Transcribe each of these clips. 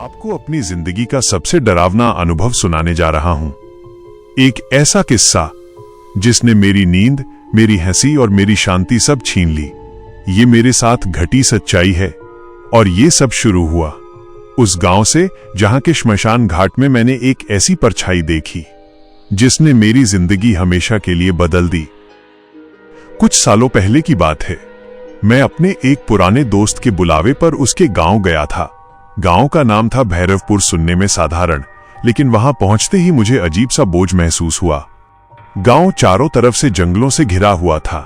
आपको अपनी जिंदगी का सबसे डरावना अनुभव सुनाने जा रहा हूं। एक ऐसा किस्सा जिसने मेरी नींद, मेरी हंसी और मेरी शांति सब छीन ली। ये मेरे साथ घटी सच्चाई है और ये सब शुरू हुआ उस गांव से जहां के श्मशान घाट में मैंने एक ऐसी परछाई देखी जिसने मेरी जिंदगी हमेशा के लिए बदल दी। कुछ सालों पहले की बात है। मैं अपने एक पुराने दोस्त के बुलावे पर उसके गांव गया था। गांव का नाम था भैरवपुर। सुनने में साधारण, लेकिन वहां पहुंचते ही मुझे अजीब सा बोझ महसूस हुआ। गांव चारों तरफ से जंगलों से घिरा हुआ था।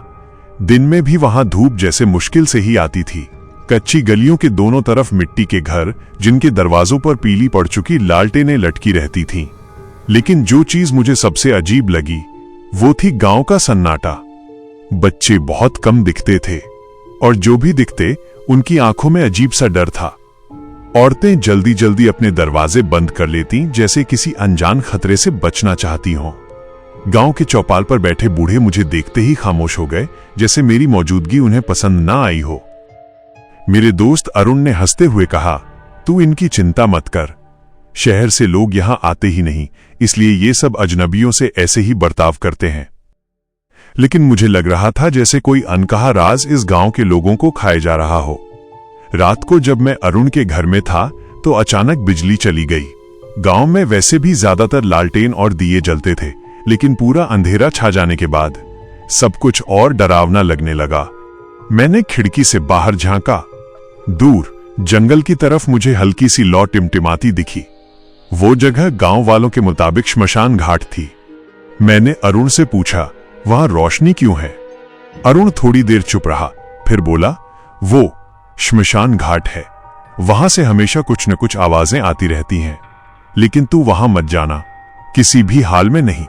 दिन में भी वहां धूप जैसे मुश्किल से ही आती थी। कच्ची गलियों के दोनों तरफ मिट्टी के घर, जिनके दरवाजों पर पीली पड़ चुकी लालटेनें लटकी रहती थीं। लेकिन जो चीज मुझे सबसे अजीब लगी वो थी गांव का सन्नाटा। बच्चे बहुत कम दिखते थे और जो भी दिखते उनकी आंखों में अजीब सा डर था। औरतें जल्दी जल्दी अपने दरवाजे बंद कर लेती, जैसे किसी अनजान खतरे से बचना चाहती हों। गांव के चौपाल पर बैठे बूढ़े मुझे देखते ही खामोश हो गए, जैसे मेरी मौजूदगी उन्हें पसंद ना आई हो। मेरे दोस्त अरुण ने हंसते हुए कहा, तू इनकी चिंता मत कर। शहर से लोग यहां आते ही नहीं, इसलिए ये सब अजनबियों से ऐसे ही बर्ताव करते हैं। लेकिन मुझे लग रहा था जैसे कोई अनकहा राज इस गांव के लोगों को खाए जा रहा हो। रात को जब मैं अरुण के घर में था तो अचानक बिजली चली गई। गांव में वैसे भी ज्यादातर लालटेन और दिए जलते थे, लेकिन पूरा अंधेरा छा जाने के बाद सब कुछ और डरावना लगने लगा। मैंने खिड़की से बाहर झांका। दूर जंगल की तरफ मुझे हल्की सी लौ टिमटिमाती दिखी। वो जगह गांव वालों के मुताबिक श्मशान घाट थी। मैंने अरुण से पूछा, वहां रोशनी क्यों है? अरुण थोड़ी देर चुप रहा, फिर बोला, वो श्मशान घाट है। वहां से हमेशा कुछ न कुछ आवाजें आती रहती हैं, लेकिन तू वहां मत जाना, किसी भी हाल में नहीं।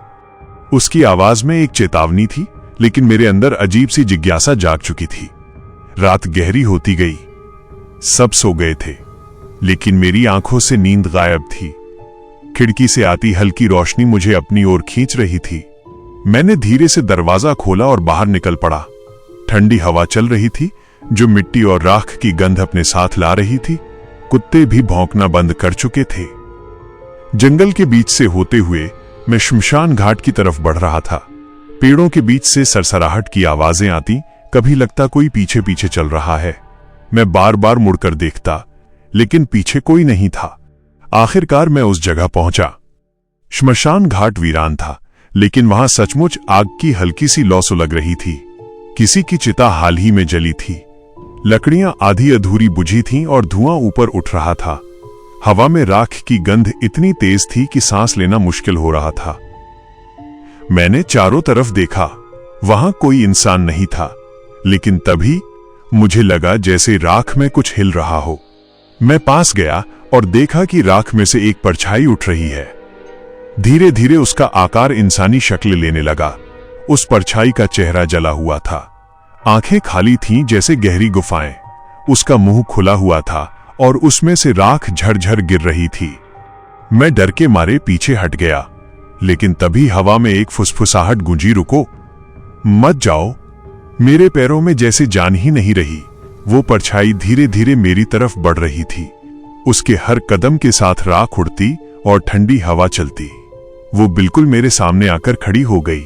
उसकी आवाज में एक चेतावनी थी, लेकिन मेरे अंदर अजीब सी जिज्ञासा जाग चुकी थी। रात गहरी होती गई। सब सो गए थे, लेकिन मेरी आंखों से नींद गायब थी। खिड़की से आती हल्की रोशनी मुझे अपनी ओर खींच रही थी। मैंने धीरे से दरवाजा खोला और बाहर निकल पड़ा। ठंडी हवा चल रही थी, जो मिट्टी और राख की गंध अपने साथ ला रही थी। कुत्ते भी भौंकना बंद कर चुके थे। जंगल के बीच से होते हुए मैं श्मशान घाट की तरफ बढ़ रहा था। पेड़ों के बीच से सरसराहट की आवाजें आती, कभी लगता कोई पीछे पीछे चल रहा है। मैं बार बार मुड़कर देखता, लेकिन पीछे कोई नहीं था। आखिरकार मैं उस जगह पहुंचा। श्मशान घाट वीरान था, लेकिन वहां सचमुच आग की हल्की सी लौ सुलग रही थी। किसी की चिता हाल ही में जली थी। लकड़ियां आधी अधूरी बुझी थीं और धुआं ऊपर उठ रहा था। हवा में राख की गंध इतनी तेज थी कि सांस लेना मुश्किल हो रहा था। मैंने चारों तरफ देखा, वहां कोई इंसान नहीं था, लेकिन तभी मुझे लगा जैसे राख में कुछ हिल रहा हो। मैं पास गया और देखा कि राख में से एक परछाई उठ रही है। धीरे धीरे उसका आकार इंसानी शक्ल लेने लगा। उस परछाई का चेहरा जला हुआ था। आंखें खाली थीं जैसे गहरी गुफाएं। उसका मुंह खुला हुआ था और उसमें से राख झरझर गिर रही थी। मैं डर के मारे पीछे हट गया, लेकिन तभी हवा में एक फुसफुसाहट गूंजी, रुको, मत जाओ। मेरे पैरों में जैसे जान ही नहीं रही। वो परछाई धीरे धीरे मेरी तरफ बढ़ रही थी। उसके हर कदम के साथ राख उड़ती और ठंडी हवा चलती। वो बिल्कुल मेरे सामने आकर खड़ी हो गई।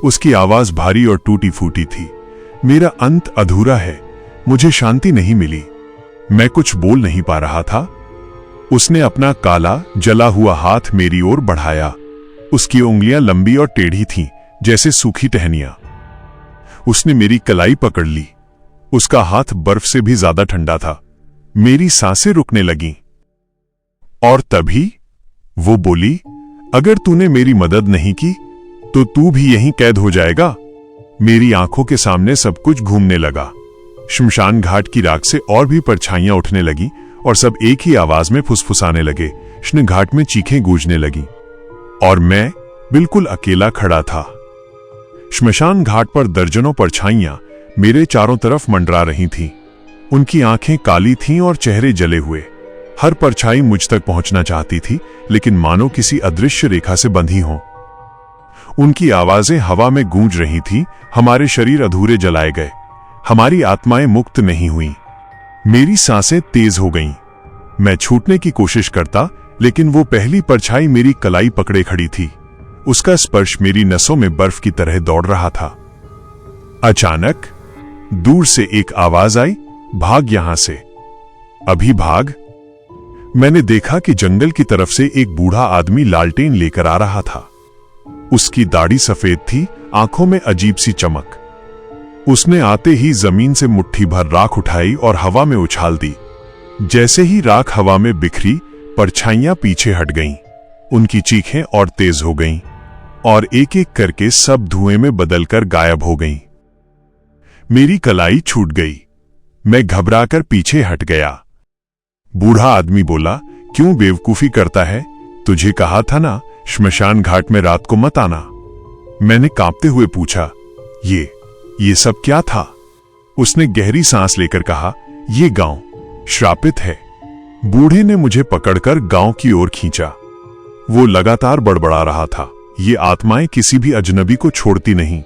उसकी आवाज भारी और टूटी फूटी थी, मेरा अंत अधूरा है। मुझे शांति नहीं मिली। मैं कुछ बोल नहीं पा रहा था। उसने अपना काला जला हुआ हाथ मेरी ओर बढ़ाया। उसकी उंगलियां लंबी और टेढ़ी थीं, जैसे सूखी टहनियां। उसने मेरी कलाई पकड़ ली। उसका हाथ बर्फ से भी ज्यादा ठंडा था। मेरी सांसें रुकने लगीं। और तभी वो बोली, अगर तूने मेरी मदद नहीं की तो तू भी यहीं कैद हो जाएगा। मेरी आंखों के सामने सब कुछ घूमने लगा। श्मशान घाट की राख से और भी परछाइयां उठने लगी और सब एक ही आवाज में फुसफुसाने लगे। श्मशान घाट में चीखें गूंजने लगी और मैं बिल्कुल अकेला खड़ा था। श्मशान घाट पर दर्जनों परछाइयां मेरे चारों तरफ मंडरा रही थीं। उनकी आंखें काली थीं और चेहरे जले हुए। हर परछाई मुझ तक पहुंचना चाहती थी, लेकिन मानो किसी अदृश्य रेखा से बंधी हों। उनकी आवाजें हवा में गूंज रही थीं, हमारे शरीर अधूरे जलाए गए, हमारी आत्माएं मुक्त नहीं हुई। मेरी सांसें तेज हो गईं। मैं छूटने की कोशिश करता, लेकिन वो पहली परछाई मेरी कलाई पकड़े खड़ी थी। उसका स्पर्श मेरी नसों में बर्फ की तरह दौड़ रहा था। अचानक दूर से एक आवाज आई, भाग यहां से, अभी भाग। मैंने देखा कि जंगल की तरफ से एक बूढ़ा आदमी लालटेन लेकर आ रहा था। उसकी दाढ़ी सफेद थी, आंखों में अजीब सी चमक। उसने आते ही जमीन से मुट्ठी भर राख उठाई और हवा में उछाल दी। जैसे ही राख हवा में बिखरी, परछाइयां पीछे हट गईं। उनकी चीखें और तेज हो गईं और एक एक करके सब धुएं में बदलकर गायब हो गईं। मेरी कलाई छूट गई। मैं घबराकर पीछे हट गया। बूढ़ा आदमी बोला, क्यों बेवकूफी करता है? तुझे कहा था ना, श्मशान घाट में रात को मत आना। मैंने कांपते हुए पूछा, ये सब क्या था? उसने गहरी सांस लेकर कहा, ये गांव श्रापित है। बूढ़े ने मुझे पकड़कर गांव की ओर खींचा। वो लगातार बड़बड़ा रहा था, ये आत्माएं किसी भी अजनबी को छोड़ती नहीं।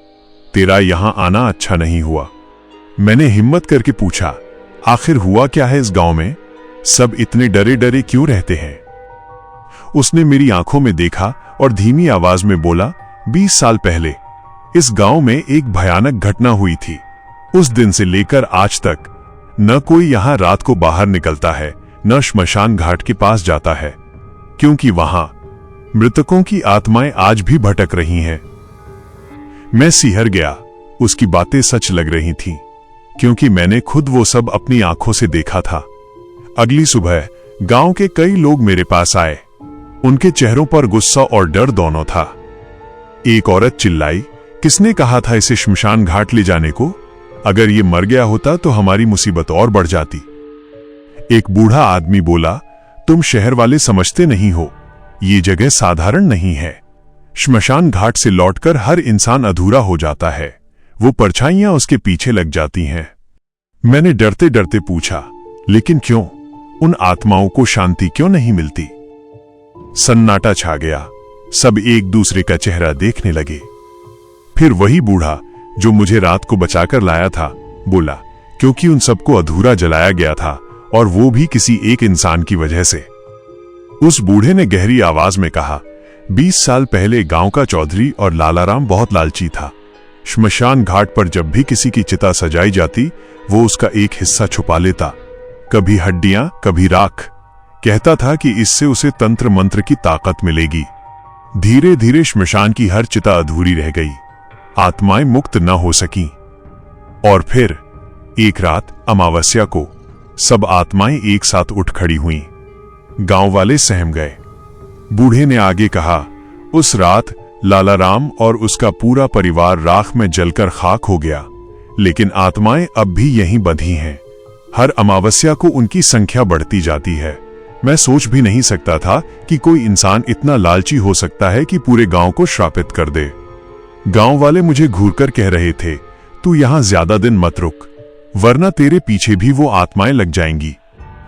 तेरा यहां आना अच्छा नहीं हुआ। मैंने हिम्मत करके पूछा, आखिर हुआ क्या है इस गांव में? सब इतने डरे डरे क्यों रहते हैं? उसने मेरी आंखों में देखा और धीमी आवाज में बोला, 20 साल पहले इस गांव में एक भयानक घटना हुई थी। उस दिन से लेकर आज तक न कोई यहां रात को बाहर निकलता है, न श्मशान घाट के पास जाता है, क्योंकि वहां मृतकों की आत्माएं आज भी भटक रही हैं। मैं सिहर गया। उसकी बातें सच लग रही थीं, क्योंकि मैंने खुद वो सब अपनी आंखों से देखा था। अगली सुबह गांव के कई लोग मेरे पास आए। उनके चेहरों पर गुस्सा और डर दोनों था। एक औरत चिल्लाई, किसने कहा था इसे श्मशान घाट ले जाने को? अगर ये मर गया होता तो हमारी मुसीबत और बढ़ जाती। एक बूढ़ा आदमी बोला, तुम शहर वाले समझते नहीं हो, ये जगह साधारण नहीं है। श्मशान घाट से लौटकर हर इंसान अधूरा हो जाता है। वो परछाइयां उसके पीछे लग जाती हैं। मैंने डरते डरते पूछा, लेकिन क्यों? उन आत्माओं को शांति क्यों नहीं मिलती? सन्नाटा छा गया। सब एक दूसरे का चेहरा देखने लगे। फिर वही बूढ़ा जो मुझे रात को बचाकर लाया था बोला, क्योंकि उन सबको अधूरा जलाया गया था, और वो भी किसी एक इंसान की वजह से। उस बूढ़े ने गहरी आवाज में कहा, 20 साल पहले गांव का चौधरी और लालाराम बहुत लालची था। श्मशान घाट पर जब भी किसी की चिता सजाई जाती, वो उसका एक हिस्सा छुपा लेता, कभी हड्डियां, कभी राख। कहता था कि इससे उसे तंत्र मंत्र की ताकत मिलेगी। धीरे धीरे श्मशान की हर चिता अधूरी रह गई, आत्माएं मुक्त न हो सकीं। और फिर एक रात अमावस्या को सब आत्माएं एक साथ उठ खड़ी हुईं। गांव वाले सहम गए। बूढ़े ने आगे कहा, उस रात लालाराम और उसका पूरा परिवार राख में जलकर खाक हो गया, लेकिन आत्माएं अब भी यहीं बंधी हैं। हर अमावस्या को उनकी संख्या बढ़ती जाती है। मैं सोच भी नहीं सकता था कि कोई इंसान इतना लालची हो सकता है कि पूरे गांव को श्रापित कर दे। गांव वाले मुझे घूरकर कह रहे थे, तू यहां ज्यादा दिन मत रुक, वरना तेरे पीछे भी वो आत्माएं लग जाएंगी।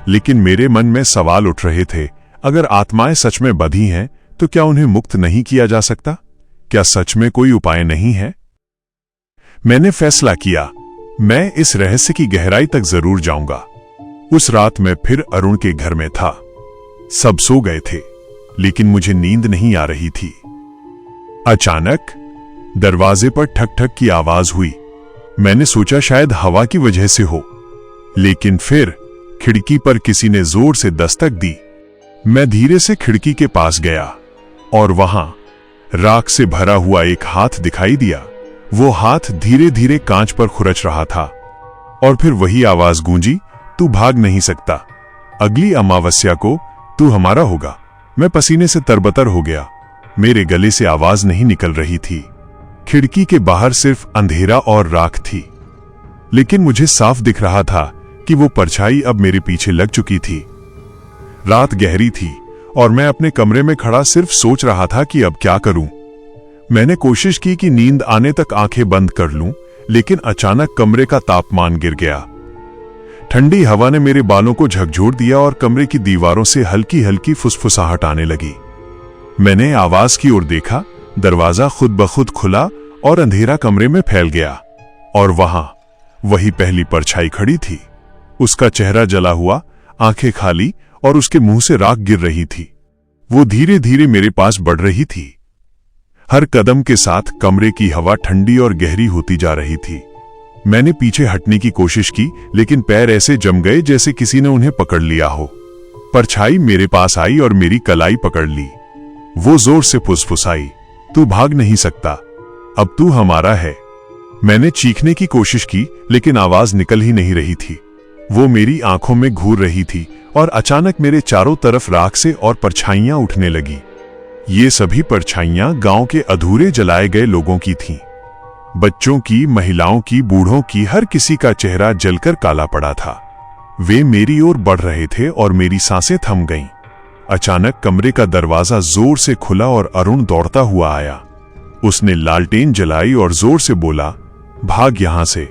लेकिन मेरे मन में सवाल उठ रहे थे, अगर आत्माएं सच में बंधी हैं तो क्या उन्हें मुक्त नहीं किया जा सकता? क्या सच में कोई उपाय नहीं है? मैंने फैसला किया, मैं इस रहस्य की गहराई तक जरूर जाऊंगा। उस रात मैं फिर अरुण के घर में था। सब सो गए थे, लेकिन मुझे नींद नहीं आ रही थी। अचानक दरवाजे पर ठक ठक की आवाज हुई। मैंने सोचा शायद हवा की वजह से हो, लेकिन फिर खिड़की पर किसी ने जोर से दस्तक दी। मैं धीरे से खिड़की के पास गया और वहां राख से भरा हुआ एक हाथ दिखाई दिया। वो हाथ धीरे धीरे कांच पर खुरच रहा था। और फिर वही आवाज गूंजी, तू भाग नहीं सकता, अगली अमावस्या को तू हमारा होगा। मैं पसीने से तरबतर हो गया। मेरे गले से आवाज नहीं निकल रही थी। खिड़की के बाहर सिर्फ अंधेरा और राख थी, लेकिन मुझे साफ दिख रहा था कि वो परछाई अब मेरे पीछे लग चुकी थी। रात गहरी थी और मैं अपने कमरे में खड़ा सिर्फ सोच रहा था कि अब क्या करूं। मैंने कोशिश की कि नींद आने तक आंखें बंद कर लूं, लेकिन अचानक कमरे का तापमान गिर गया। ठंडी हवा ने मेरे बालों को झकझोर दिया और कमरे की दीवारों से हल्की हल्की फुसफुसाहट आने लगी। मैंने आवाज की ओर देखा। दरवाजा खुद ब खुद खुला और अंधेरा कमरे में फैल गया, और वहां वही पहली परछाई खड़ी थी। उसका चेहरा जला हुआ, आंखें खाली और उसके मुंह से राख गिर रही थी। वो धीरे धीरे मेरे पास बढ़ रही थी। हर कदम के साथ कमरे की हवा ठंडी और गहरी होती जा रही थी। मैंने पीछे हटने की कोशिश की, लेकिन पैर ऐसे जम गए जैसे किसी ने उन्हें पकड़ लिया हो। परछाई मेरे पास आई और मेरी कलाई पकड़ ली। वो जोर से फुसफुसाई, तू भाग नहीं सकता, अब तू हमारा है। मैंने चीखने की कोशिश की, लेकिन आवाज निकल ही नहीं रही थी। वो मेरी आंखों में घूर रही थी और अचानक मेरे चारों तरफ राख से और परछाइयां उठने लगी। ये सभी परछाइयां गांव के अधूरे जलाए गए लोगों की थीं। बच्चों की, महिलाओं की, बूढ़ों की, हर किसी का चेहरा जलकर काला पड़ा था। वे मेरी ओर बढ़ रहे थे और मेरी सांसें थम गईं। अचानक कमरे का दरवाजा जोर से खुला और अरुण दौड़ता हुआ आया। उसने लालटेन जलाई और जोर से बोला, भाग यहां से,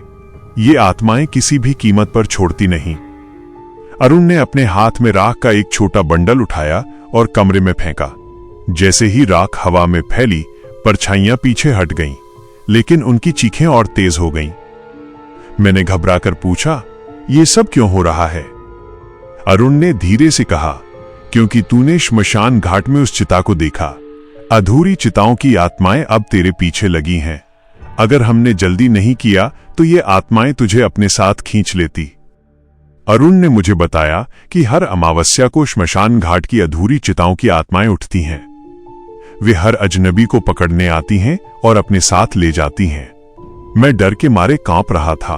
ये आत्माएं किसी भी कीमत पर छोड़ती नहीं। अरुण ने अपने हाथ में राख का एक छोटा बंडल उठाया और कमरे में फेंका। जैसे ही राख हवा में फैली, परछाइयां पीछे हट गईं, लेकिन उनकी चीखें और तेज हो गईं। मैंने घबराकर पूछा, ये सब क्यों हो रहा है? अरुण ने धीरे से कहा, क्योंकि तूने श्मशान घाट में उस चिता को देखा। अधूरी चिताओं की आत्माएं अब तेरे पीछे लगी हैं। अगर हमने जल्दी नहीं किया तो ये आत्माएं तुझे अपने साथ खींच लेती। अरुण ने मुझे बताया कि हर अमावस्या को श्मशान घाट की अधूरी चिताओं की आत्माएं उठती हैं। वे हर अजनबी को पकड़ने आती हैं और अपने साथ ले जाती हैं। मैं डर के मारे कांप रहा था।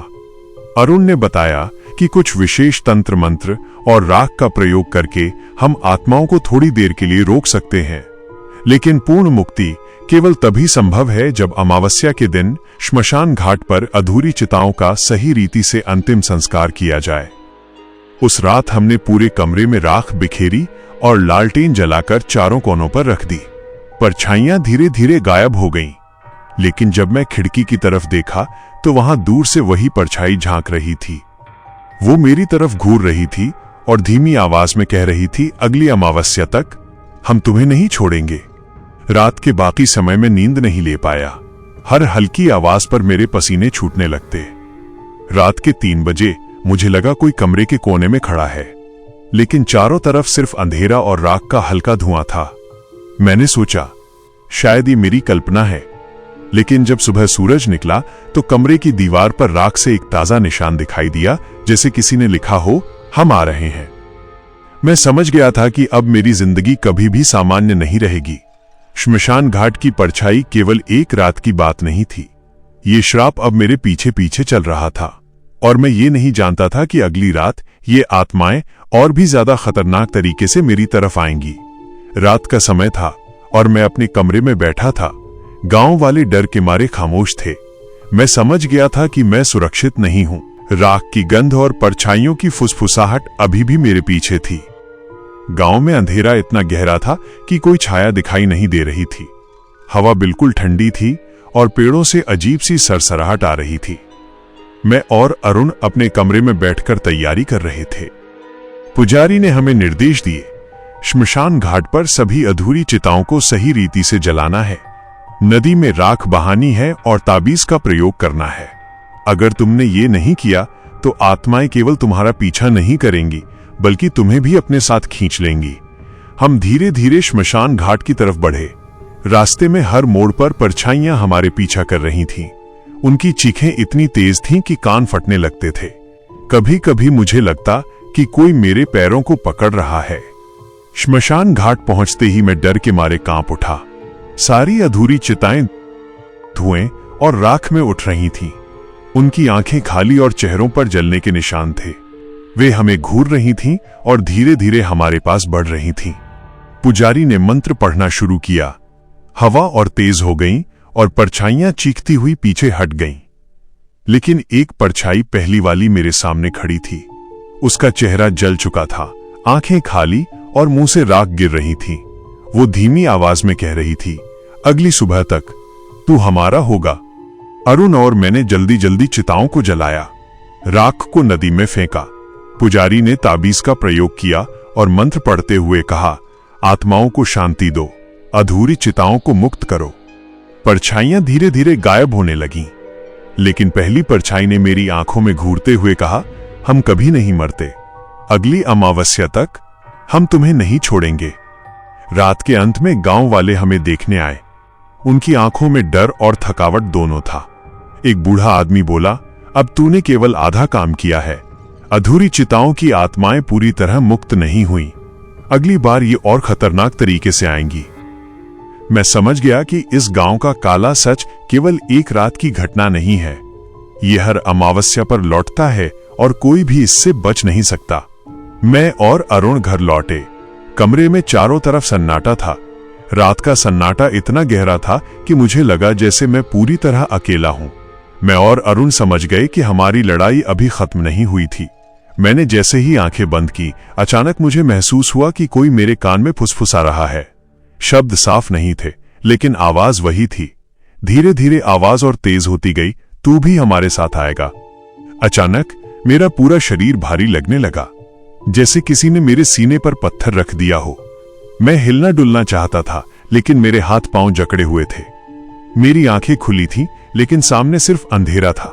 अरुण ने बताया कि कुछ विशेष तंत्र मंत्र और राख का प्रयोग करके हम आत्माओं को थोड़ी देर के लिए रोक सकते हैं, लेकिन पूर्ण मुक्ति केवल तभी संभव है जब अमावस्या के दिन श्मशान घाट पर अधूरी चिताओं का सही रीति से अंतिम संस्कार किया जाए। उस रात हमने पूरे कमरे में राख बिखेरी और लालटेन जलाकर चारों कोनों पर रख दी। परछाइयां धीरे धीरे गायब हो गईं, लेकिन जब मैं खिड़की की तरफ देखा तो वहां दूर से वही परछाई झांक रही थी। वो मेरी तरफ घूर रही थी और धीमी आवाज में कह रही थी, अगली अमावस्या तक हम तुम्हें नहीं छोड़ेंगे। रात के बाकी समय में नींद नहीं ले पाया। हर हल्की आवाज पर मेरे पसीने छूटने लगते। रात के 3 बजे मुझे लगा कोई कमरे के कोने में खड़ा है, लेकिन चारों तरफ सिर्फ अंधेरा और राख का हल्का धुआं था। मैंने सोचा, शायद ये मेरी कल्पना है, लेकिन जब सुबह सूरज निकला तो कमरे की दीवार पर राख से एक ताजा निशान दिखाई दिया, जैसे किसी ने लिखा हो, हम आ रहे हैं। मैं समझ गया था कि अब मेरी जिंदगी कभी भी सामान्य नहीं रहेगी। श्मशान घाट की परछाई केवल एक रात की बात नहीं थी। ये श्राप अब मेरे पीछे पीछे चल रहा था और मैं ये नहीं जानता था कि अगली रात ये आत्माएं और भी ज्यादा खतरनाक तरीके से मेरी तरफ आएंगी। रात का समय था और मैं अपने कमरे में बैठा था। गांव वाले डर के मारे खामोश थे। मैं समझ गया था कि मैं सुरक्षित नहीं हूं। राख की गंध और परछाइयों की फुसफुसाहट अभी भी मेरे पीछे थी। गांव में अंधेरा इतना गहरा था कि कोई छाया दिखाई नहीं दे रही थी। हवा बिल्कुल ठंडी थी और पेड़ों से अजीब सी सरसराहट आ रही थी। मैं और अरुण अपने कमरे में बैठकर तैयारी कर रहे थे। पुजारी ने हमें निर्देश दिए, श्मशान घाट पर सभी अधूरी चिताओं को सही रीति से जलाना है, नदी में राख बहानी है और ताबीज का प्रयोग करना है। अगर तुमने ये नहीं किया तो आत्माएं केवल तुम्हारा पीछा नहीं करेंगी, बल्कि तुम्हें भी अपने साथ खींच लेंगी। हम धीरे धीरे श्मशान घाट की तरफ बढ़े। रास्ते में हर मोड़ पर परछाइयां हमारे पीछा कर रही थीं। उनकी चीखें इतनी तेज थीं कि कान फटने लगते थे। कभी कभी मुझे लगता कि कोई मेरे पैरों को पकड़ रहा है। श्मशान घाट पहुंचते ही मैं डर के मारे कांप उठा। सारी अधूरी चिताएं धुएं और राख में उठ रही थीं। उनकी आंखें खाली और चेहरों पर जलने के निशान थे। वे हमें घूर रही थीं और धीरे धीरे हमारे पास बढ़ रही थीं। पुजारी ने मंत्र पढ़ना शुरू किया। हवा और तेज हो गई और परछाइयां चीखती हुई पीछे हट गईं। लेकिन एक परछाई, पहली वाली, मेरे सामने खड़ी थी। उसका चेहरा जल चुका था, आंखें खाली और मुंह से राख गिर रही थी। वो धीमी आवाज में कह रही थी, अगली सुबह तक तू हमारा होगा। अरुण और मैंने जल्दी जल्दी चिताओं को जलाया, राख को नदी में फेंका। पुजारी ने ताबीज का प्रयोग किया और मंत्र पढ़ते हुए कहा, आत्माओं को शांति दो, अधूरी चिताओं को मुक्त करो। परछाइयां धीरे धीरे गायब होने लगीं, लेकिन पहली परछाई ने मेरी आंखों में घूरते हुए कहा, हम कभी नहीं मरते, अगली अमावस्या तक हम तुम्हें नहीं छोड़ेंगे। रात के अंत में गांव वाले हमें देखने आए। उनकी आंखों में डर और थकावट दोनों था। एक बूढ़ा आदमी बोला, अब तूने केवल आधा काम किया है। अधूरी चिताओं की आत्माएं पूरी तरह मुक्त नहीं हुई। अगली बार ये और खतरनाक तरीके से आएंगी। मैं समझ गया कि इस गांव का काला सच केवल एक रात की घटना नहीं है। यह हर अमावस्या पर लौटता है और कोई भी इससे बच नहीं सकता। मैं और अरुण घर लौटे। कमरे में चारों तरफ सन्नाटा था। रात का सन्नाटा इतना गहरा था कि मुझे लगा जैसे मैं पूरी तरह अकेला हूं। मैं और अरुण समझ गए कि हमारी लड़ाई अभी खत्म नहीं हुई थी। मैंने जैसे ही आंखें बंद की, अचानक मुझे महसूस हुआ कि कोई मेरे कान में फुसफुसा रहा है। शब्द साफ नहीं थे, लेकिन आवाज वही थी। धीरे धीरे आवाज और तेज होती गई, तू भी हमारे साथ आएगा। अचानक मेरा पूरा शरीर भारी लगने लगा, जैसे किसी ने मेरे सीने पर पत्थर रख दिया हो। मैं हिलना डुलना चाहता था, लेकिन मेरे हाथ पांव जकड़े हुए थे। मेरी आंखें खुली थीं, लेकिन सामने सिर्फ अंधेरा था।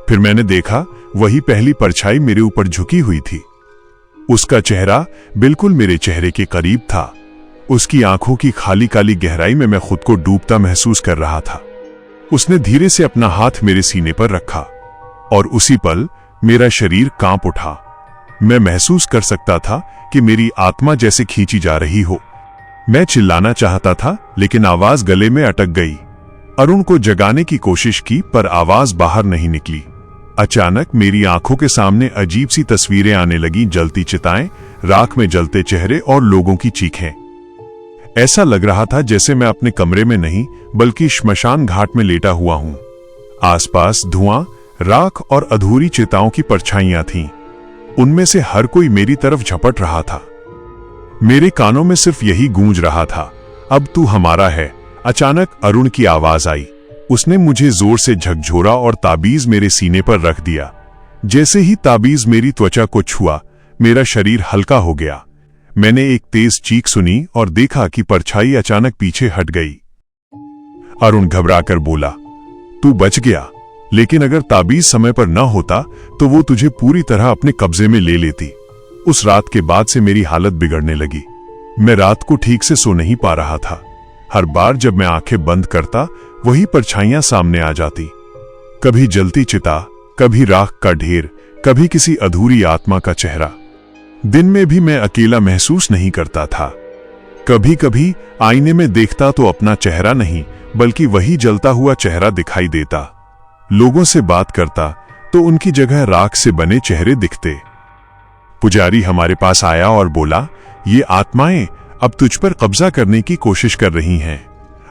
फिर मैंने देखा, वही पहली परछाई मेरे ऊपर झुकी हुई थी। उसका चेहरा बिल्कुल मेरे चेहरे के करीब था। उसकी आंखों की खाली काली गहराई में मैं खुद को डूबता महसूस कर रहा था। उसने धीरे से अपना हाथ मेरे सीने पर रखा और उसी पल मेरा शरीर कांप उठा। मैं महसूस कर सकता था कि मेरी आत्मा जैसे खींची जा रही हो। मैं चिल्लाना चाहता था, लेकिन आवाज गले में अटक गई। अरुण को जगाने की कोशिश की, पर आवाज बाहर नहीं निकली। अचानक मेरी आंखों के सामने अजीब सी तस्वीरें आने लगी। जलती चिताएं, राख में जलते चेहरे और लोगों की चीखें। ऐसा लग रहा था जैसे मैं अपने कमरे में नहीं, बल्कि श्मशान घाट में लेटा हुआ हूं। आसपास धुआं, राख और अधूरी चिताओं की परछाइयां थीं। उनमें से हर कोई मेरी तरफ झपट रहा था। मेरे कानों में सिर्फ यही गूंज रहा था, अब तू हमारा है। अचानक अरुण की आवाज आई। उसने मुझे जोर से झकझोरा और ताबीज मेरे सीने पर रख दिया। जैसे ही ताबीज मेरी त्वचा को छुआ, मेरा शरीर हल्का हो गया। मैंने एक तेज चीख सुनी और देखा कि परछाई अचानक पीछे हट गई। अरुण घबराकर बोला, तू बच गया, लेकिन अगर ताबीज समय पर न होता तो वो तुझे पूरी तरह अपने कब्जे में ले लेती। उस रात के बाद से मेरी हालत बिगड़ने लगी। मैं रात को ठीक से सो नहीं पा रहा था। हर बार जब मैं आंखें बंद करता, वही परछाइयां सामने आ जाती। कभी जलती चिता, कभी राख का ढेर, कभी किसी अधूरी आत्मा का चेहरा। दिन में भी मैं अकेला महसूस नहीं करता था। कभी कभी आईने में देखता तो अपना चेहरा नहीं, बल्कि वही जलता हुआ चेहरा दिखाई देता। लोगों से बात करता तो उनकी जगह राख से बने चेहरे दिखते। पुजारी हमारे पास आया और बोला, ये आत्माएं अब तुझ पर कब्जा करने की कोशिश कर रही हैं।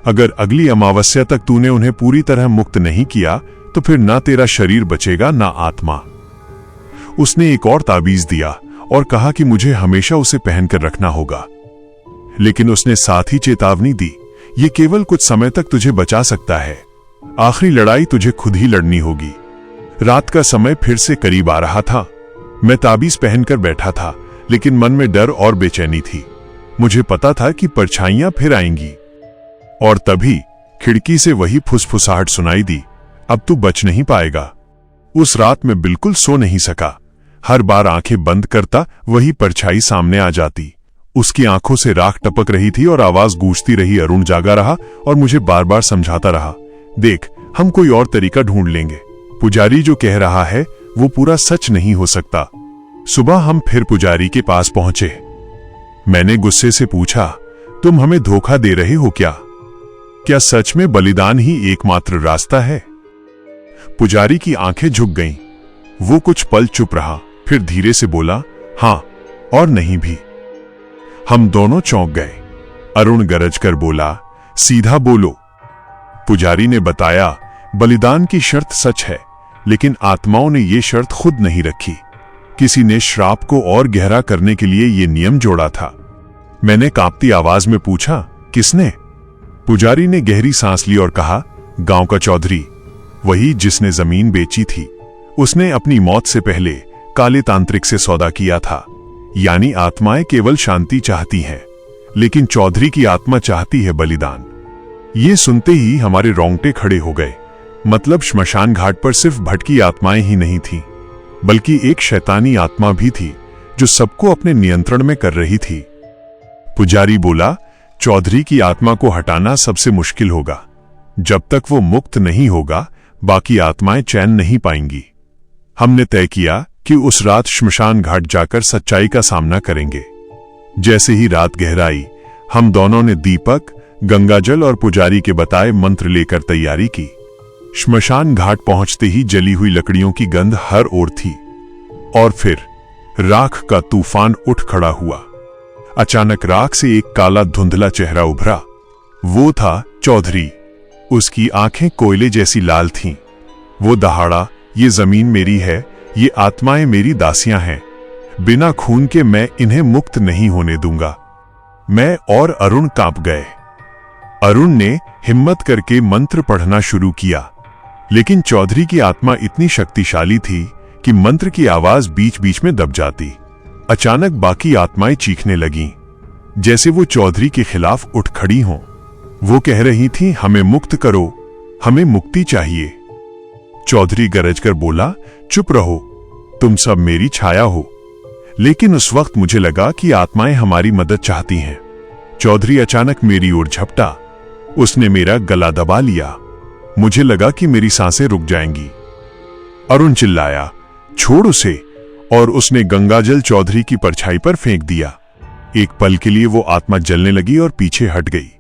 अगर अगली अमावस्या तक तूने उन्हें पूरी तरह मुक्त नहीं किया तो फिर ना तेरा शरीर बचेगा ना आत्मा। उसने एक और ताबीज दिया और कहा कि मुझे हमेशा उसे पहनकर रखना होगा। लेकिन उसने साथ ही चेतावनी दी, ये केवल कुछ समय तक तुझे बचा सकता है। आखिरी लड़ाई तुझे खुद ही लड़नी होगी। रात का समय फिर से करीब आ रहा था। मैं ताबीज पहनकर बैठा था, लेकिन मन में डर और बेचैनी थी। मुझे पता था कि परछाइयां फिर आएंगी। और तभी खिड़की से वही फुसफुसाहट सुनाई दी, अब तू बच नहीं पाएगा। उस रात मैं बिल्कुल सो नहीं सका। हर बार आंखें बंद करता, वही परछाई सामने आ जाती। उसकी आंखों से राख टपक रही थी और आवाज गूंजती रही। अरुण जागा रहा और मुझे बार बार समझाता रहा, देख, हम कोई और तरीका ढूंढ लेंगे। पुजारी जो कह रहा है वो पूरा सच नहीं हो सकता। सुबह हम फिर पुजारी के पास पहुंचे। मैंने गुस्से से पूछा, तुम हमें धोखा दे रहे हो क्या? क्या सच में बलिदान ही एकमात्र रास्ता है? पुजारी की आंखें झुक गईं। वो कुछ पल चुप रहा, फिर धीरे से बोला, हां और नहीं भी। हम दोनों चौंक गए। अरुण गरजकर बोला, सीधा बोलो। पुजारी ने बताया, बलिदान की शर्त सच है, लेकिन आत्माओं ने यह शर्त खुद नहीं रखी। किसी ने श्राप को और गहरा करने के लिए यह नियम जोड़ा था। मैंने कांपती आवाज में पूछा, किसने? पुजारी ने गहरी सांस ली और कहा, गांव का चौधरी, वही जिसने जमीन बेची थी। उसने अपनी मौत से पहले काले तांत्रिक से सौदा किया था। यानी आत्माएं केवल शांति चाहती हैं, लेकिन चौधरी की आत्मा चाहती है बलिदान। ये सुनते ही हमारे रोंगटे खड़े हो गए। मतलब श्मशान घाट पर सिर्फ भटकी आत्माएं ही नहीं थीं, बल्कि एक शैतानी आत्मा भी थी, जो सबको अपने नियंत्रण में कर रही थी। पुजारी बोला, चौधरी की आत्मा को हटाना सबसे मुश्किल होगा। जब तक वो मुक्त नहीं होगा, बाकी आत्माएं चैन नहीं पाएंगी। हमने तय किया कि उस रात श्मशान घाट जाकर सच्चाई का सामना करेंगे। जैसे ही रात गहराई, हम दोनों ने दीपक, गंगाजल और पुजारी के बताए मंत्र लेकर तैयारी की। श्मशान घाट पहुंचते ही जली हुई लकड़ियों की गंध हर ओर थी और फिर राख का तूफान उठ खड़ा हुआ। अचानक राख से एक काला धुंधला चेहरा उभरा। वो था चौधरी। उसकी आंखें कोयले जैसी लाल थीं। वो दहाड़ा, ये जमीन मेरी है, ये आत्माएं मेरी दासियां हैं। बिना खून के मैं इन्हें मुक्त नहीं होने दूंगा। मैं और अरुण कांप गए। अरुण ने हिम्मत करके मंत्र पढ़ना शुरू किया, लेकिन चौधरी की आत्मा इतनी शक्तिशाली थी कि मंत्र की आवाज बीच बीच में दब जाती। अचानक बाकी आत्माएं चीखने लगीं, जैसे वो चौधरी के खिलाफ उठ खड़ी हों। वो कह रही थीं, हमें मुक्त करो, हमें मुक्ति चाहिए। चौधरी गरजकर बोला, चुप रहो, तुम सब मेरी छाया हो। लेकिन उस वक्त मुझे लगा कि आत्माएं हमारी मदद चाहती हैं। चौधरी अचानक मेरी ओर झपटा। उसने मेरा गला दबा लिया। मुझे लगा कि मेरी सांसें रुक जाएंगी। अरुण चिल्लाया, छोड़ उसे, और उसने गंगाजल चौधरी की परछाई पर फेंक दिया। एक पल के लिए वो आत्मा जलने लगी और पीछे हट गई,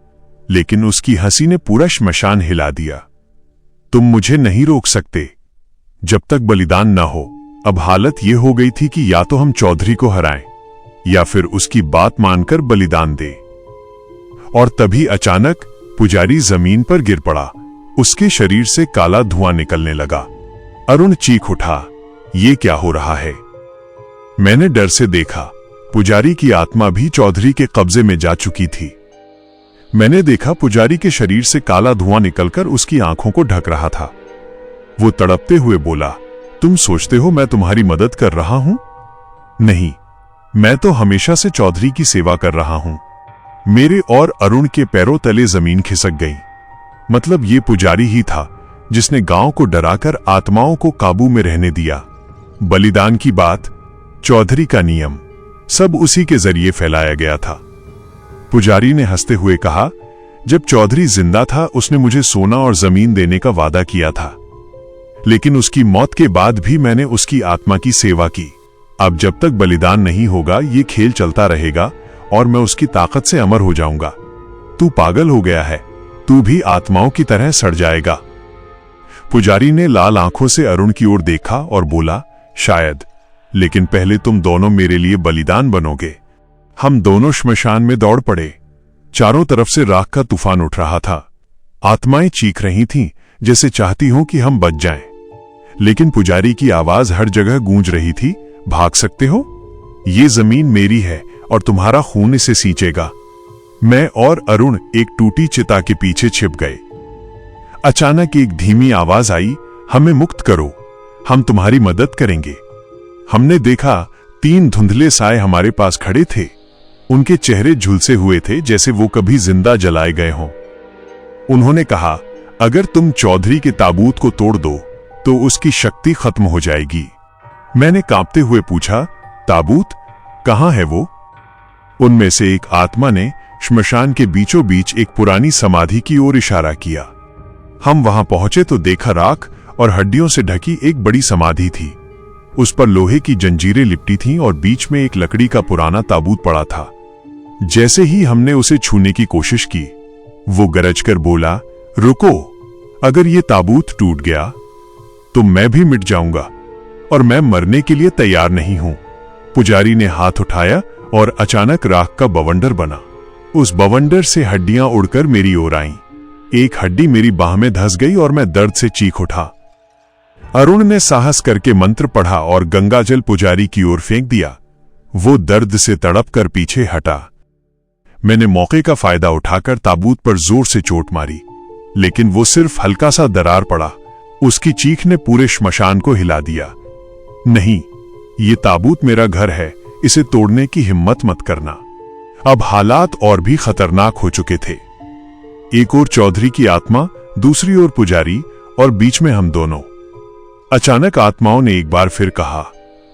लेकिन उसकी हंसी ने पूरा श्मशान हिला दिया। तुम मुझे नहीं रोक सकते जब तक बलिदान न हो। अब हालत यह हो गई थी कि या तो हम चौधरी को हराएं या फिर उसकी बात मानकर बलिदान दें। और तभी अचानक पुजारी जमीन पर गिर पड़ा। उसके शरीर से काला धुआं निकलने लगा। अरुण चीख उठा, ये क्या हो रहा है? मैंने डर से देखा। पुजारी की आत्मा भी चौधरी के कब्जे में जा चुकी थी। मैंने देखा पुजारी के शरीर से काला धुआं निकलकर उसकी आंखों को ढक रहा था। वो तड़पते हुए बोला, तुम सोचते हो मैं तुम्हारी मदद कर रहा हूं? नहीं, मैं तो हमेशा से चौधरी की सेवा कर रहा हूं। मेरे और अरुण के पैरों तले जमीन खिसक गई। मतलब ये पुजारी ही था जिसने गांव को डराकर आत्माओं को काबू में रहने दिया। बलिदान की बात, चौधरी का नियम, सब उसी के जरिए फैलाया गया था। पुजारी ने हंसते हुए कहा, जब चौधरी जिंदा था उसने मुझे सोना और जमीन देने का वादा किया था, लेकिन उसकी मौत के बाद भी मैंने उसकी आत्मा की सेवा की। अब जब तक बलिदान नहीं होगा ये खेल चलता रहेगा और मैं उसकी ताकत से अमर हो जाऊंगा। तू पागल हो गया है, तू भी आत्माओं की तरह सड़ जाएगा। पुजारी ने लाल आंखों से अरुण की ओर देखा और बोला, शायद, लेकिन पहले तुम दोनों मेरे लिए बलिदान बनोगे। हम दोनों श्मशान में दौड़ पड़े। चारों तरफ से राख का तूफान उठ रहा था। आत्माएं चीख रही थीं, जैसे चाहती हों कि हम बच जाएं। लेकिन पुजारी की आवाज हर जगह गूंज रही थी, भाग सकते हो? ये जमीन मेरी है और तुम्हारा खून इसे सींचेगा। मैं और अरुण एक टूटी चिता के पीछे छिप गए। अचानक एक धीमी आवाज आई, हमें मुक्त करो, हम तुम्हारी मदद करेंगे। हमने देखा 3 धुंधले साए हमारे पास खड़े थे। उनके चेहरे झुलसे हुए थे, जैसे वो कभी जिंदा जलाए गए हों। उन्होंने कहा, अगर तुम चौधरी के ताबूत को तोड़ दो तो उसकी शक्ति खत्म हो जाएगी। मैंने कांपते हुए पूछा, ताबूत कहां है वो? उनमें से एक आत्मा ने श्मशान के बीचों बीच एक पुरानी समाधि की ओर इशारा किया। हम वहां पहुंचे तो देखा राख और हड्डियों से ढकी एक बड़ी समाधि थी। उस पर लोहे की जंजीरें लिपटी थीं और बीच में एक लकड़ी का पुराना ताबूत पड़ा था। जैसे ही हमने उसे छूने की कोशिश की, वो गरजकर बोला, रुको, अगर ये ताबूत टूट गया तो मैं भी मिट जाऊंगा और मैं मरने के लिए तैयार नहीं हूं। पुजारी ने हाथ उठाया और अचानक राख का बवंडर बना। उस बवंडर से हड्डियां उड़कर मेरी ओर आईं। एक हड्डी मेरी बाह में धंस गई और मैं दर्द से चीख उठा। अरुण ने साहस करके मंत्र पढ़ा और गंगाजल पुजारी की ओर फेंक दिया। वो दर्द से तड़प कर पीछे हटा। मैंने मौके का फायदा उठाकर ताबूत पर जोर से चोट मारी, लेकिन वो सिर्फ हल्का सा दरार पड़ा। उसकी चीख ने पूरे श्मशान को हिला दिया। नहीं, ये ताबूत मेरा घर है, इसे तोड़ने की हिम्मत मत करना। अब हालात और भी खतरनाक हो चुके थे। एक ओर चौधरी की आत्मा, दूसरी ओर पुजारी और बीच में हम दोनों। अचानक आत्माओं ने एक बार फिर कहा,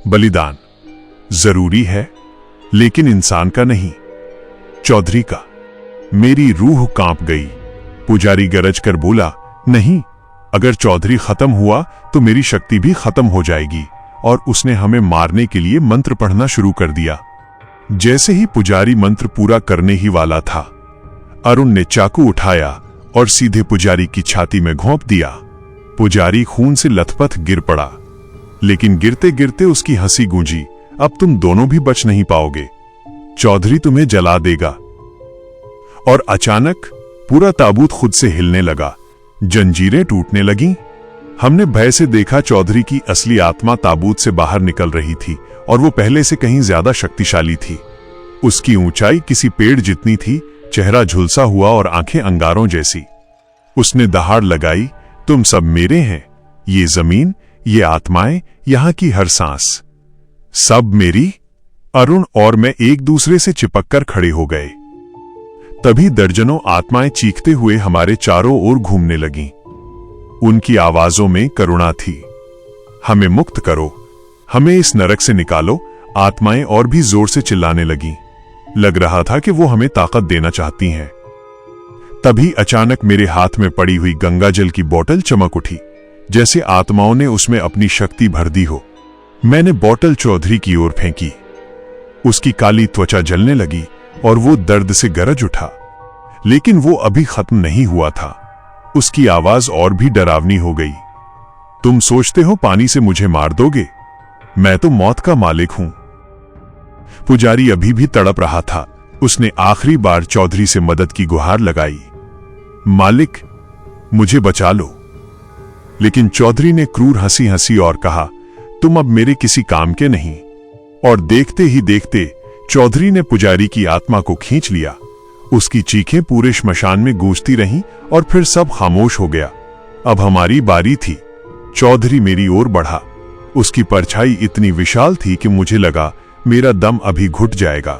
बलिदान। जरूरी है, लेकिन इंसान का नहीं, चौधरी का। मेरी रूह कांप गई। पुजारी गरज कर बोला, नहीं, अगर चौधरी खत्म हुआ तो मेरी शक्ति भी खत्म हो जाएगी। और उसने हमें मारने के लिए मंत्र पढ़ना शुरू कर दिया। जैसे ही पुजारी मंत्र पूरा करने ही वाला था, अरुण ने चाकू उठाया और सीधे पुजारी की छाती में घोंप दिया। पुजारी खून से लथपथ गिर पड़ा, लेकिन गिरते गिरते उसकी हंसी गूंजी, अब तुम दोनों भी बच नहीं पाओगे, चौधरी तुम्हें जला देगा। और अचानक पूरा ताबूत खुद से हिलने लगा, जंजीरें टूटने लगीं। हमने भय से देखा चौधरी की असली आत्मा ताबूत से बाहर निकल रही थी, और वो पहले से कहीं ज्यादा शक्तिशाली थी। उसकी ऊंचाई किसी पेड़ जितनी थी, चेहरा झुलसा हुआ और आंखें अंगारों जैसी। उसने दहाड़ लगाई, तुम सब मेरे हैं, ये जमीन, ये आत्माएं, यहां की हर सांस, सब मेरी। अरुण और मैं एक दूसरे से चिपककर खड़े हो गए। तभी दर्जनों आत्माएं चीखते हुए हमारे चारों ओर घूमने लगीं। उनकी आवाजों में करुणा थी। हमें मुक्त करो, हमें इस नरक से निकालो। आत्माएं और भी जोर से चिल्लाने लगीं। लग रहा था कि वो हमें ताकत देना चाहती हैं। तभी अचानक मेरे हाथ में पड़ी हुई गंगाजल की बोतल चमक उठी, जैसे आत्माओं ने उसमें अपनी शक्ति भर दी हो। मैंने बोतल चौधरी की ओर फेंकी। उसकी काली त्वचा जलने लगी और वो दर्द से गरज उठा। लेकिन वो अभी खत्म नहीं हुआ था। उसकी आवाज और भी डरावनी हो गई। तुम सोचते हो पानी से मुझे मार दोगे? मैं तो मौत का मालिक हूं। पुजारी अभी भी तड़प रहा था। उसने आखिरी बार चौधरी से मदद की गुहार लगाई, मालिक, मुझे बचा लो। लेकिन चौधरी ने क्रूर हंसी हंसी और कहा, तुम अब मेरे किसी काम के नहीं। और देखते ही देखते चौधरी ने पुजारी की आत्मा को खींच लिया। उसकी चीखें पूरे श्मशान में गूंजती रहीं और फिर सब खामोश हो गया। अब हमारी बारी थी। चौधरी मेरी ओर बढ़ा। उसकी परछाई इतनी विशाल थी कि मुझे लगा मेरा दम अभी घुट जाएगा।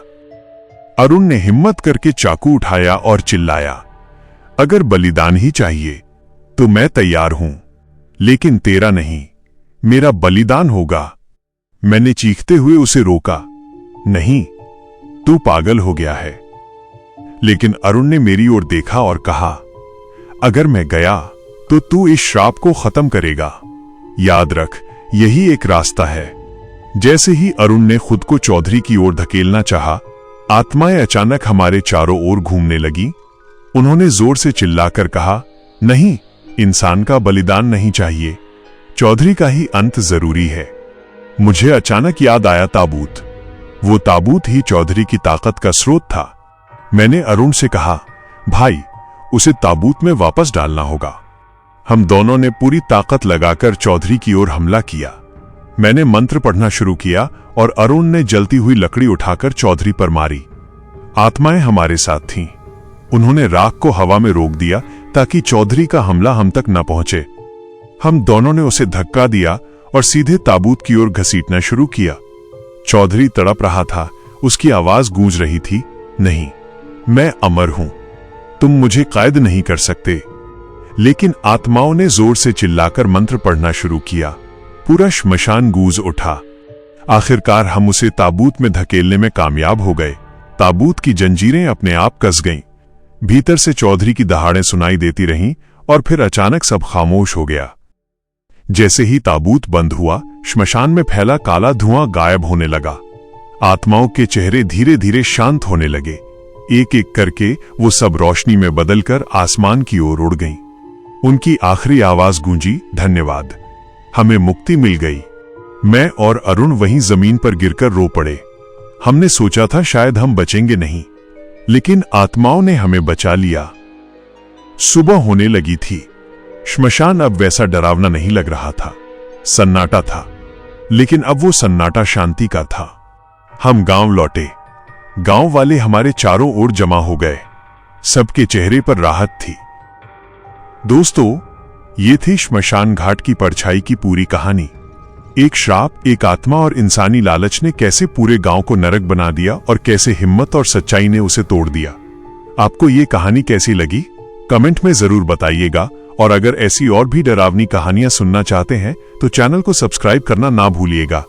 अरुण ने हिम्मत करके चाकू उठाया और चिल्लाया, अगर बलिदान ही चाहिए तो मैं तैयार हूं, लेकिन तेरा नहीं, मेरा बलिदान होगा। मैंने चीखते हुए उसे रोका, नहीं, तू पागल हो गया है। लेकिन अरुण ने मेरी ओर देखा और कहा, अगर मैं गया तो तू इस श्राप को खत्म करेगा। याद रख, यही एक रास्ता है। जैसे ही अरुण ने खुद को चौधरी की ओर धकेलना चाहा, आत्माएं अचानक हमारे चारों ओर घूमने लगी। उन्होंने जोर से चिल्लाकर कहा, नहीं, इंसान का बलिदान नहीं चाहिए, चौधरी का ही अंत जरूरी है। मुझे अचानक याद आया ताबूत। वो ताबूत ही चौधरी की ताकत का स्रोत था। मैंने अरुण से कहा, भाई, उसे ताबूत में वापस डालना होगा। हम दोनों ने पूरी ताकत लगाकर चौधरी की ओर हमला किया। मैंने मंत्र पढ़ना शुरू किया और अरुण ने जलती हुई लकड़ी उठाकर चौधरी पर मारी। आत्माएं हमारे साथ थीं। उन्होंने राख को हवा में रोक दिया ताकि चौधरी का हमला हम तक न पहुंचे। हम दोनों ने उसे धक्का दिया और सीधे ताबूत की ओर घसीटना शुरू किया। चौधरी तड़प रहा था। उसकी आवाज गूंज रही थी, नहीं, मैं अमर हूं, तुम मुझे कैद नहीं कर सकते। लेकिन आत्माओं ने जोर से चिल्लाकर मंत्र पढ़ना शुरू किया। पूरा श्मशान गूंज उठा। आखिरकार हम उसे ताबूत में धकेलने में कामयाब हो गए। ताबूत की जंजीरें अपने आप कस गईं। भीतर से चौधरी की दहाड़ें सुनाई देती रहीं और फिर अचानक सब खामोश हो गया। जैसे ही ताबूत बंद हुआ, श्मशान में फैला काला धुआं गायब होने लगा। आत्माओं के चेहरे धीरे धीरे शांत होने लगे। एक एक करके वो सब रोशनी में बदलकर आसमान की ओर उड़ गईं। उनकी आखिरी आवाज गूंजी, धन्यवाद, हमें मुक्ति मिल गई। मैं और अरुण वहीं जमीन पर गिरकर रो पड़े। हमने सोचा था शायद हम बचेंगे नहीं, लेकिन आत्माओं ने हमें बचा लिया। सुबह होने लगी थी। श्मशान अब वैसा डरावना नहीं लग रहा था। सन्नाटा था, लेकिन अब वो सन्नाटा शांति का था। हम गांव लौटे। गांव वाले हमारे चारों ओर जमा हो गए। सबके चेहरे पर राहत थी। दोस्तों, ये थी श्मशान घाट की परछाई की पूरी कहानी। एक श्राप, एक आत्मा और इंसानी लालच ने कैसे पूरे गांव को नरक बना दिया और कैसे हिम्मत और सच्चाई ने उसे तोड़ दिया। आपको ये कहानी कैसी लगी? कमेंट में जरूर बताइएगा। और अगर ऐसी और भी डरावनी कहानियां सुनना चाहते हैं तो चैनल को सब्सक्राइब करना ना भूलिएगा।